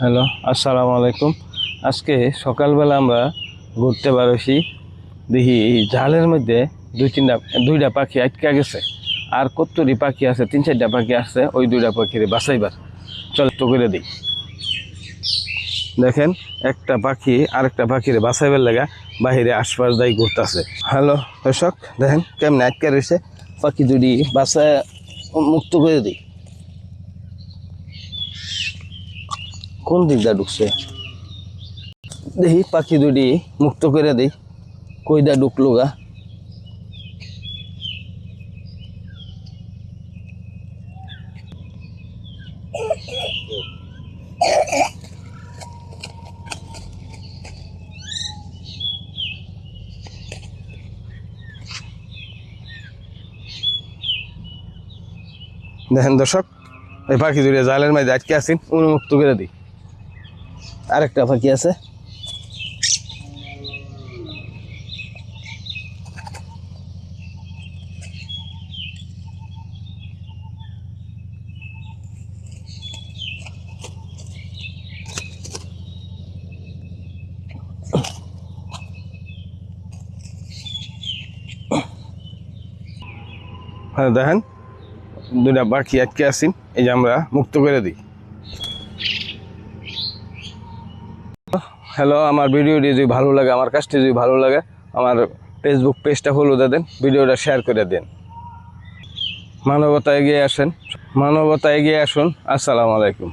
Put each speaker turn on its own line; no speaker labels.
Hello, আসসালামু আলাইকুম। আজকে সকালবেলা আমরা ঘুরতে বেরোছি, দেখি জালের মধ্যে দুইটা পাখি আটকা গেছে। আর কতটি পাখি আছে, 3-4টা পাখি আছে, ওই দুইটা পাখির বাঁচাইবার চল তো করে দিই। দেখেন, একটা পাখি আরেকটা পাখির বাঁচাইবার লাগা বাহিরে আশপাশ দায়ী ঘুরতেছে। হ্যালো দর্শক, দেখেন কেমন আটকা রয়েছে, পাখি দুটি বাসায় মুক্ত করে দিই। কোন দিকটা ঢুকছে দেখি, পাখি দুটি মুক্ত করে দিই। কইদা ঢুকলো গা। দেখেন দর্শক, এই পাখি দুটি জালের মাঝে আটকে আছেন, উন্মুক্ত করে দিই। আরেকটা পাখি আছে, হ্যাঁ দেখেন দুটা পাখি আটকে আছেন, এই যে আমরা মুক্ত করে দিই। হ্যালো, আমার ভিডিওটি যদি ভালো লাগে, আমার কাজটি যদি ভালো লাগে, আমার ফেসবুক পেজটা ফলো দিয়ে দেন, ভিডিওটা শেয়ার করে দেন। মানবতা এগিয়ে আসুন। আসসালামু আলাইকুম।